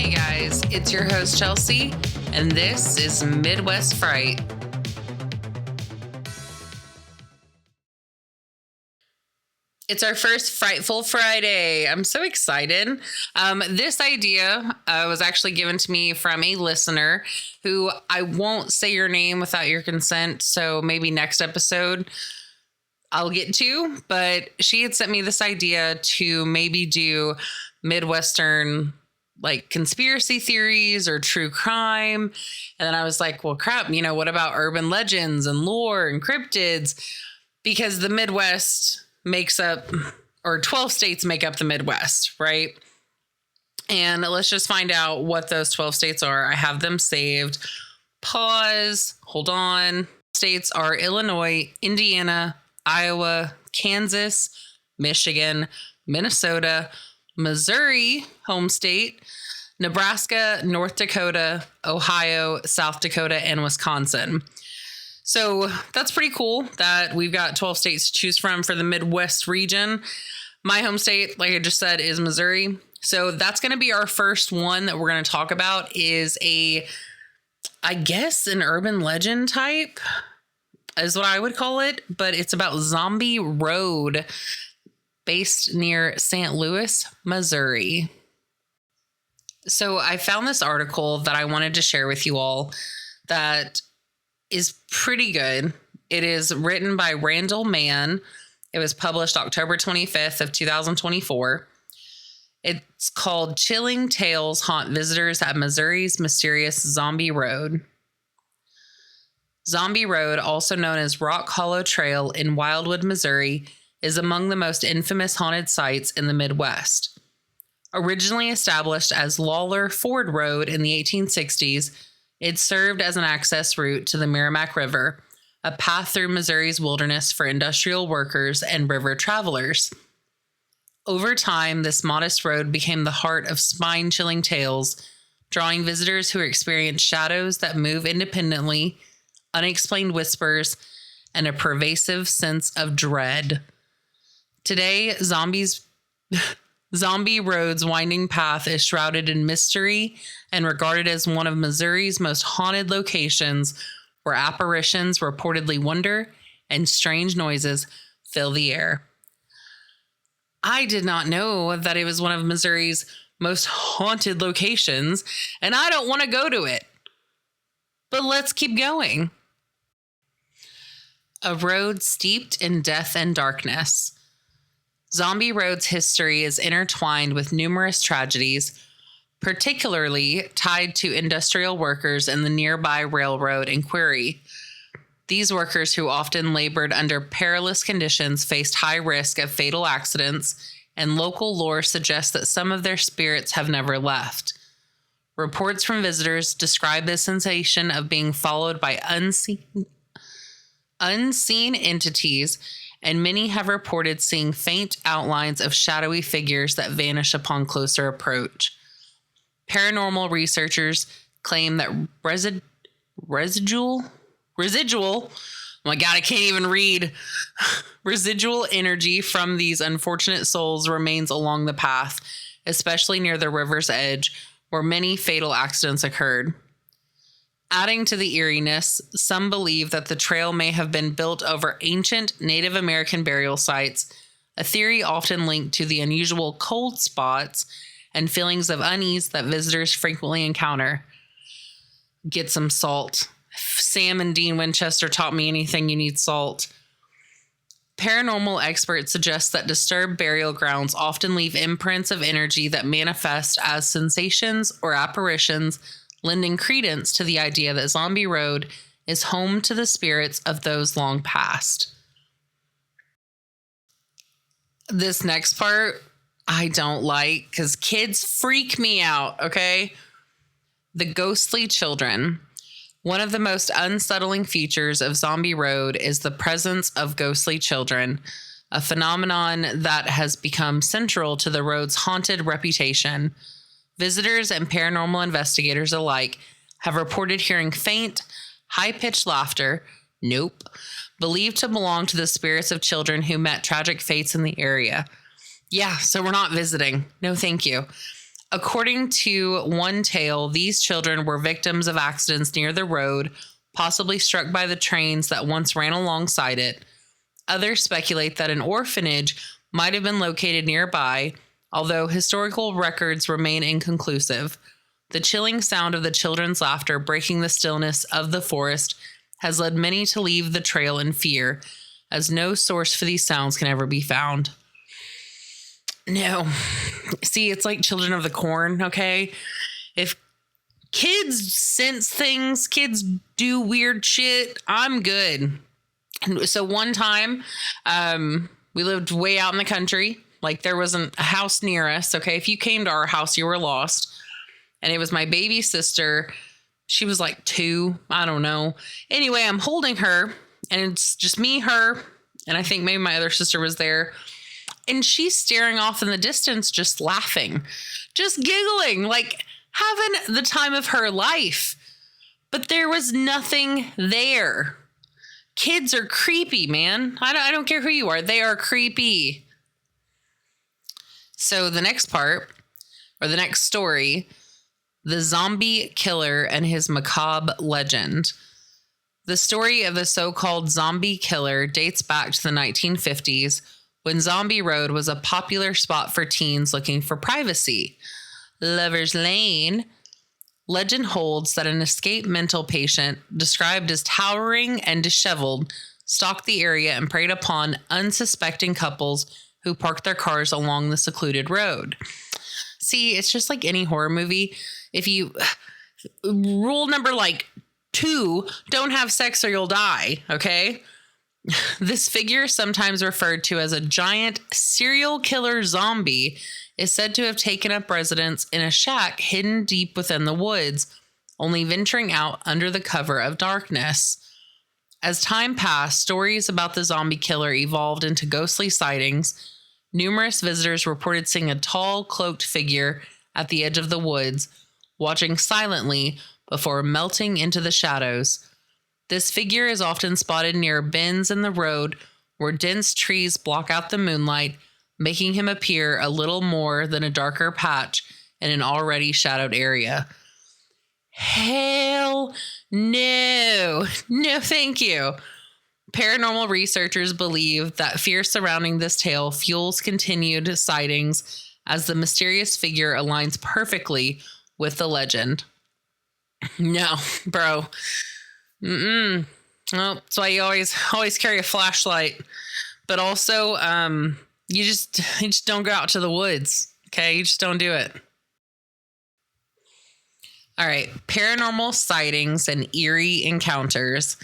Hey guys, it's your host Chelsea, and this is Midwest Fright. It's our first Frightful Friday. I'm so excited. This idea was actually given to me from a listener who I won't say your name without your consent, so maybe next episode I'll get to, but she had sent me this idea to maybe do Midwestern like conspiracy theories or true crime. And then I was like, well, crap, what about urban legends and lore and cryptids? Because the Midwest makes up, or 12 states make up the Midwest, right? And let's just find out what those 12 states are. I have them saved. Pause. Hold on. States are Illinois, Indiana, Iowa, Kansas, Michigan, Minnesota, Missouri, home state, Nebraska, North Dakota, Ohio, South Dakota, and Wisconsin. So that's pretty cool that we've got 12 states to choose from for the Midwest region. My home state, like I just said, is Missouri. So that's going to be our first one that we're going to talk about is an urban legend type is what I would call it. But it's about Zombie Road based near St. Louis, Missouri. So I found this article that I wanted to share with you all that is pretty good. It is written by Randall Mann. It was published October 25th of 2024. It's called Chilling Tales Haunt Visitors at Missouri's Mysterious Zombie Road. Zombie Road, also known as Rock Hollow Trail in Wildwood, Missouri, is among the most infamous haunted sites in the Midwest. Originally established as Lawler Ford Road in the 1860s, it served as an access route to the Merrimack River, a path through Missouri's wilderness for industrial workers and river travelers. Over time, this modest road became the heart of spine-chilling tales, drawing visitors who experience shadows that move independently, unexplained whispers, and a pervasive sense of dread. Today, Zombie Road's winding path is shrouded in mystery and regarded as one of Missouri's most haunted locations where apparitions reportedly wander and strange noises fill the air. I did not know that it was one of Missouri's most haunted locations, and I don't want to go to it. But let's keep going. A road steeped in death and darkness. Zombie Road's history is intertwined with numerous tragedies, particularly tied to industrial workers in the nearby railroad and quarry. These workers, who often labored under perilous conditions, faced high risk of fatal accidents, and local lore suggests that some of their spirits have never left. Reports from visitors describe the sensation of being followed by unseen entities, and many have reported seeing faint outlines of shadowy figures that vanish upon closer approach. Paranormal researchers claim that residual, oh my God, I can't even read. Residual energy from these unfortunate souls remains along the path, especially near the river's edge, where many fatal accidents occurred. Adding to the eeriness, some believe that the trail may have been built over ancient Native American burial sites, a theory often linked to the unusual cold spots and feelings of unease that visitors frequently encounter. Get some salt. If Sam and Dean Winchester taught me anything, you need salt. Paranormal experts suggest that disturbed burial grounds often leave imprints of energy that manifest as sensations or apparitions, lending credence to the idea that Zombie Road is home to the spirits of those long past. This next part, I don't like because kids freak me out, okay? The ghostly children. One of the most unsettling features of Zombie Road is the presence of ghostly children, a phenomenon that has become central to the road's haunted reputation. Visitors and paranormal investigators alike have reported hearing faint, high-pitched laughter, believed to belong to the spirits of children who met tragic fates in the area. Yeah, so we're not visiting. No, thank you. According to one tale, these children were victims of accidents near the road, possibly struck by the trains that once ran alongside it. Others speculate that an orphanage might have been located nearby, although historical records remain inconclusive. The chilling sound of the children's laughter breaking the stillness of the forest has led many to leave the trail in fear, as no source for these sounds can ever be found. No. See, it's like Children of the Corn, okay? If kids sense things, kids do weird shit, I'm good. And so one time, we lived way out in the country. Like, there wasn't a house near us, okay? If you came to our house, you were lost. And it was my baby sister. She was like 2, I don't know. Anyway, I'm holding her, and it's just me, her, and I think maybe my other sister was there. And she's staring off in the distance, just laughing, just giggling, like having the time of her life. But there was nothing there. Kids are creepy, man. I don't care who you are. They are creepy. So the next part, or the next story, the zombie killer and his macabre legend. The story of the so-called zombie killer dates back to the 1950s, when Zombie Road was a popular spot for teens looking for privacy. Lover's Lane. Legend holds that an escaped mental patient, described as towering and disheveled, stalked the area and preyed upon unsuspecting couples who parked their cars along the secluded road. See, it's just like any horror movie. If you... Rule number 2, don't have sex or you'll die, okay? This figure, sometimes referred to as a giant serial killer zombie, is said to have taken up residence in a shack hidden deep within the woods, only venturing out under the cover of darkness. As time passed, stories about the zombie killer evolved into ghostly sightings. Numerous visitors reported seeing a tall, cloaked figure at the edge of the woods, watching silently before melting into the shadows. This figure is often spotted near bends in the road where dense trees block out the moonlight, making him appear a little more than a darker patch in an already shadowed area. Hell no. No, thank you. Paranormal researchers believe that fear surrounding this tale fuels continued sightings as the mysterious figure aligns perfectly with the legend. No, bro. Well, that's why you always carry a flashlight. But also, you just don't go out to the woods. Okay, you just don't do it. All right, paranormal sightings and eerie encounters.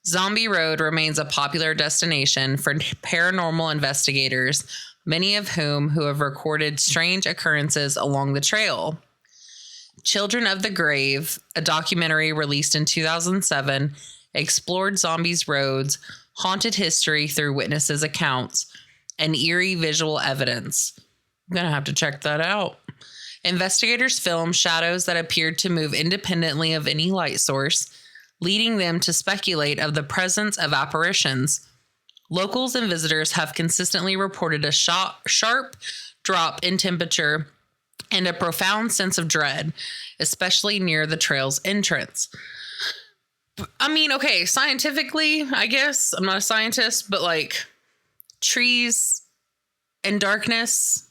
Zombie Road remains a popular destination for paranormal investigators, many of whom have recorded strange occurrences along the trail. Children of the Grave, a documentary released in 2007, explored Zombies Road's haunted history through witnesses' accounts and eerie visual evidence. I'm going to have to check that out. Investigators filmed shadows that appeared to move independently of any light source, leading them to speculate of the presence of apparitions. Locals and visitors have consistently reported a sharp drop in temperature and a profound sense of dread, especially near the trail's entrance. I mean, okay, scientifically, I guess, I'm not a scientist, but trees and darkness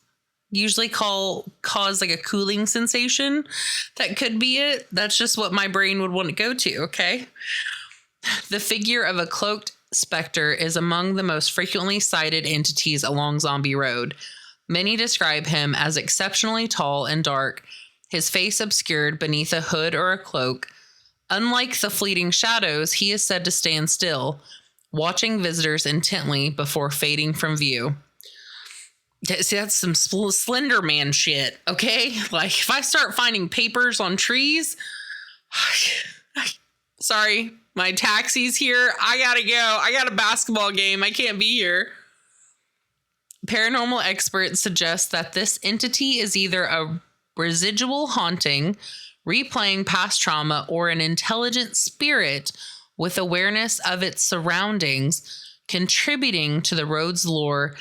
usually cause a cooling sensation. That could be it. That's just what my brain would want to go to, okay? The figure of a cloaked specter is among the most frequently sighted entities along Zombie Road. Many describe him as exceptionally tall and dark, his face obscured beneath a hood or a cloak. Unlike the fleeting shadows, he is said to stand still, watching visitors intently before fading from view. See, that's some Slender Man shit, okay? If I start finding papers on trees, sorry, my taxi's here. I gotta go. I got a basketball game. I can't be here. Paranormal experts suggest that this entity is either a residual haunting, replaying past trauma, or an intelligent spirit with awareness of its surroundings, contributing to the road's lore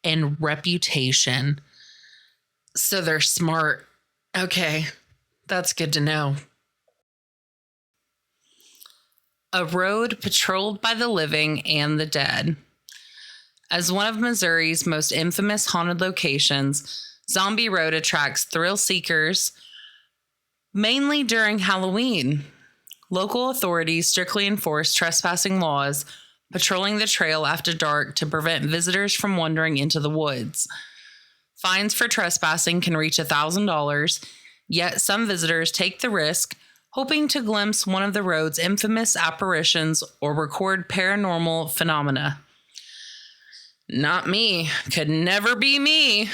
and reputation. So they're smart. Okay, that's good to know. A road patrolled by the living and the dead. As one of Missouri's most infamous haunted locations, Zombie Road attracts thrill seekers mainly during Halloween. Local authorities strictly enforce trespassing laws, patrolling the trail after dark to prevent visitors from wandering into the woods. Fines for trespassing can reach $1,000, yet some visitors take the risk, hoping to glimpse one of the road's infamous apparitions or record paranormal phenomena. Not me. Could never be me.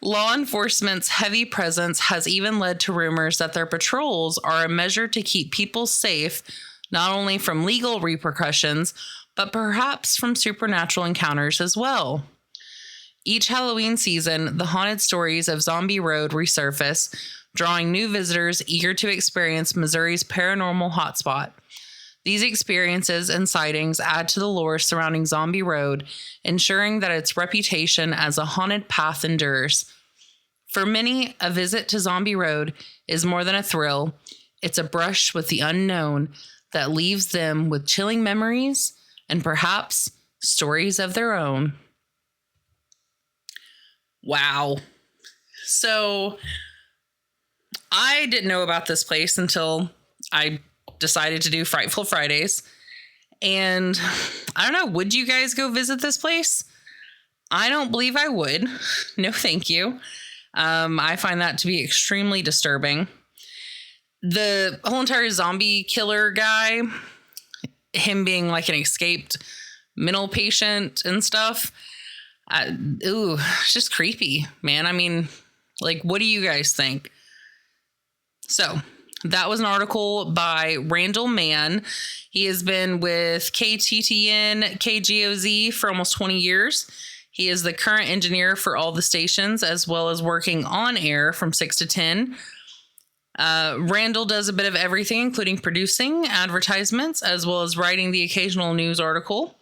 Law enforcement's heavy presence has even led to rumors that their patrols are a measure to keep people safe, not only from legal repercussions, but perhaps from supernatural encounters as well. Each Halloween season, the haunted stories of Zombie Road resurface, drawing new visitors eager to experience Missouri's paranormal hotspot. These experiences and sightings add to the lore surrounding Zombie Road, ensuring that its reputation as a haunted path endures. For many, a visit to Zombie Road is more than a thrill. It's a brush with the unknown that leaves them with chilling memories and perhaps stories of their own. Wow. So I didn't know about this place until I decided to do Frightful Fridays. And I don't know, would you guys go visit this place? I don't believe I would. No, thank you. I find that to be extremely disturbing. The whole entire zombie killer guy, him being like an escaped mental patient and stuff. It's just creepy, man. I mean, like, what do you guys think? So that was an article by Randall Mann. He has been with KTTN, KGOZ for almost 20 years. He is the current engineer for all the stations, as well as working on air from 6 to 10. Randall does a bit of everything, including producing advertisements, as well as writing the occasional news article.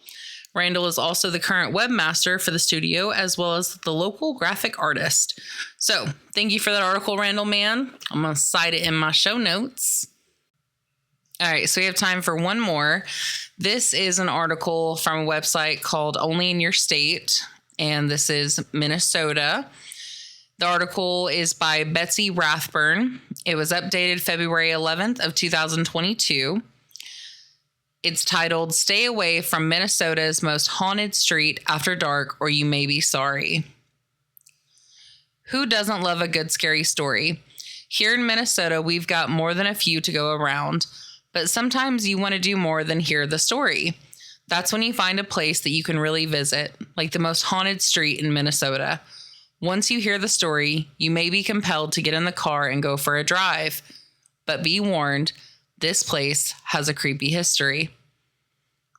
Randall is also the current webmaster for the studio, as well as the local graphic artist. So thank you for that article, Randall Mann. I'm going to cite it in my show notes. All right, so we have time for one more. This is an article from a website called Only in Your State, and this is Minnesota. The article is by Betsy Rathburn. It was updated February 11th of 2022. It's titled, Stay Away from Minnesota's Most Haunted Street After Dark or You May Be Sorry. Who doesn't love a good scary story? Here in Minnesota, we've got more than a few to go around, but sometimes you want to do more than hear the story. That's when you find a place that you can really visit, like the most haunted street in Minnesota. Once you hear the story, you may be compelled to get in the car and go for a drive. But be warned, this place has a creepy history.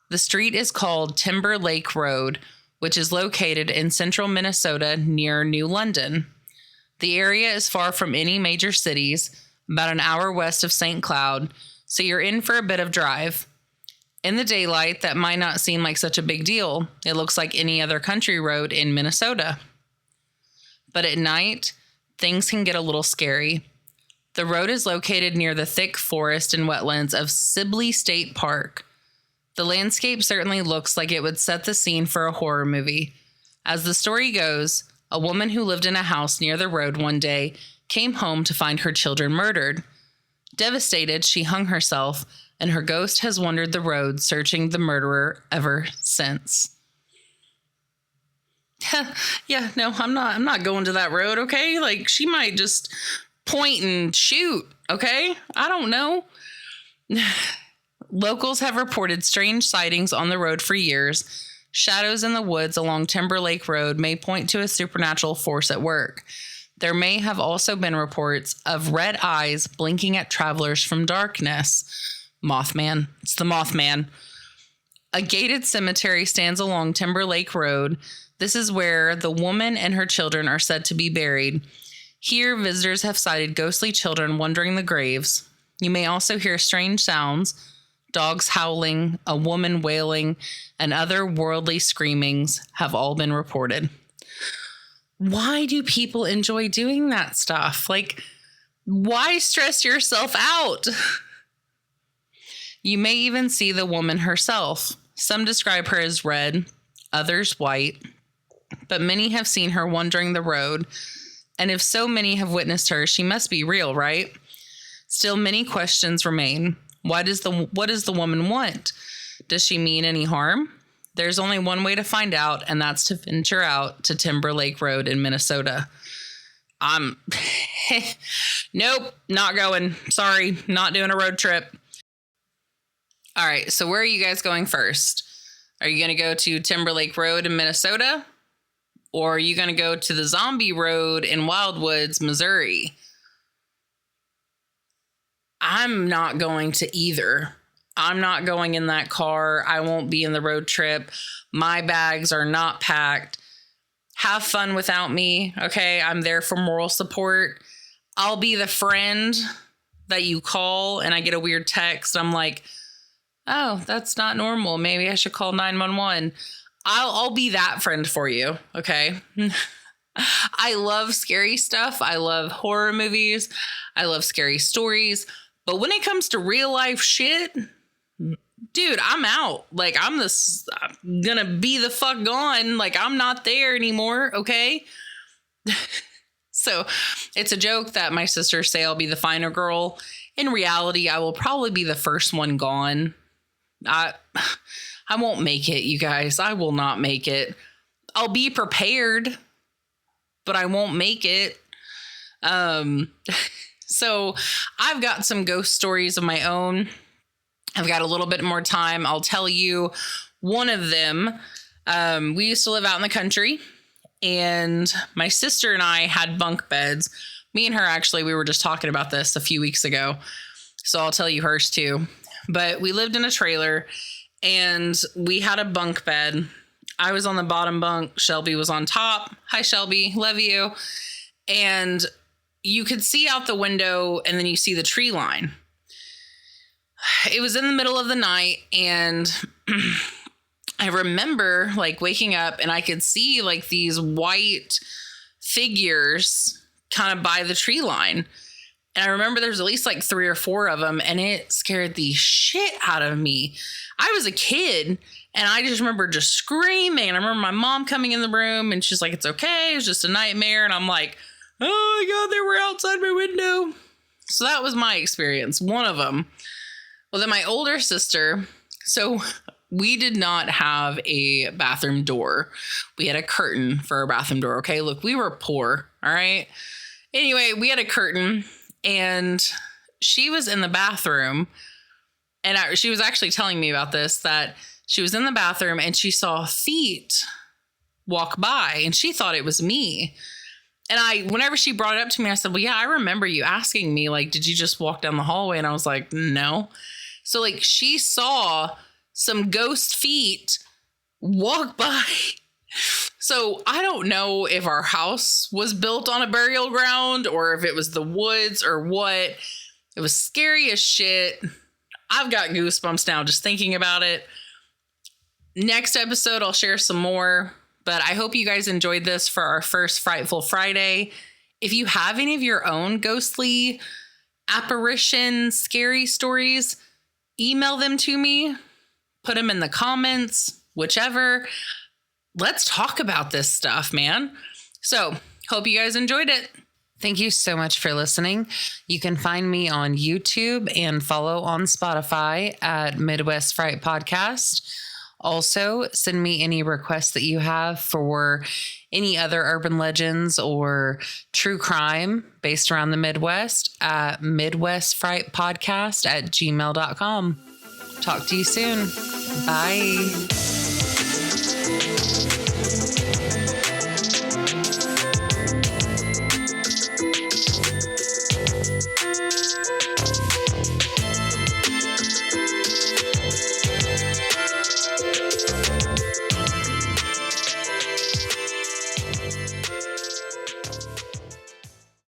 The street is called Timber Lake Road, which is located in central Minnesota near New London. The area is far from any major cities, about an hour west of St. Cloud, so you're in for a bit of drive. In the daylight, that might not seem like such a big deal. It looks like any other country road in Minnesota. But at night, things can get a little scary. The road is located near the thick forest and wetlands of Sibley State Park. The landscape certainly looks like it would set the scene for a horror movie. As the story goes, a woman who lived in a house near the road one day came home to find her children murdered. Devastated, she hung herself, and her ghost has wandered the road searching the murderer ever since. Yeah, no, I'm not going to that road, okay? Like, she might just point and shoot, okay? I don't know. Locals have reported strange sightings on the road for years. Shadows in the woods along Timber Lake Road may point to a supernatural force at work. There may have also been reports of red eyes blinking at travelers from darkness. Mothman. It's the Mothman. A gated cemetery stands along Timber Lake Road. This is where the woman and her children are said to be buried. Here, visitors have sighted ghostly children wandering the graves. You may also hear strange sounds, dogs howling, a woman wailing, and other worldly screamings have all been reported. why do people enjoy doing that stuff? Like, why stress yourself out? You may even see the woman herself. Some describe her as red, others white, but many have seen her wandering the road. And if so many have witnessed her, she must be real, right? Still, many questions remain. What does the woman want? Does she mean any harm? There's only one way to find out, and that's to venture out to Timberlake Road in Minnesota. Nope, not going. Sorry, not doing a road trip. All right, so where are you guys going first? Are you going to go to Timberlake Road in Minnesota? Or are you going to go to the Zombie Road in Wildwoods, Missouri? I'm not going to either. I'm not going in that car. I won't be in the road trip. My bags are not packed. Have fun without me, okay? I'm there for moral support. I'll be the friend that you call and I get a weird text. I'm like, oh, that's not normal. Maybe I should call 911. I'll be that friend for you, okay? I love scary stuff. I love horror movies. I love scary stories. But when it comes to real life shit, dude, I'm out. Like, I'm gonna be the fuck gone. Like, I'm not there anymore, okay? So it's a joke that my sisters say I'll be the final girl. In reality, I will probably be the first one gone. I won't make it, you guys. I will not make it. I'll be prepared, but I won't make it. So I've got some ghost stories of my own. I've got a little bit more time. I'll tell you one of them. We used to live out in the country, and my sister and I had bunk beds. Me and her, actually, we were just talking about this a few weeks ago. So I'll tell you hers too. But we lived in a trailer and we had a bunk bed. I was on the bottom bunk. Shelby was on top. Hi, Shelby. Love you. And you could see out the window and then you see the tree line. It was in the middle of the night and I remember like waking up and I could see like these white figures kind of by the tree line. And I remember there's at least like 3 or 4 of them, and it scared the shit out of me. I was a kid, and I just remember just screaming. And I remember my mom coming in the room, and she's like, it's okay. It was just a nightmare. And I'm like, oh my God, they were outside my window. So that was my experience, one of them. Well, then my older sister, so we did not have a bathroom door. We had a curtain for our bathroom door, okay? Look, we were poor, all right? Anyway, we had a curtain. And she was in the bathroom, and she was actually telling me about this, that she was in the bathroom and she saw feet walk by and she thought it was me. And whenever she brought it up to me, I said, well, yeah, I remember you asking me, like, did you just walk down the hallway? And I was like, no. So like she saw some ghost feet walk by. So I don't know if our house was built on a burial ground or if it was the woods or what. It was scary as shit. I've got goosebumps now just thinking about it. Next episode, I'll share some more, but I hope you guys enjoyed this for our first Frightful Friday. If you have any of your own ghostly apparition scary stories, email them to me, put them in the comments, whichever. Let's talk about this stuff, man. So, hope you guys enjoyed it. Thank you so much for listening. You can find me on YouTube and follow on Spotify at Midwest Fright Podcast. Also, send me any requests that you have for any other urban legends or true crime based around the Midwest at midwestfrightpodcast@gmail.com. Talk to you soon. Bye.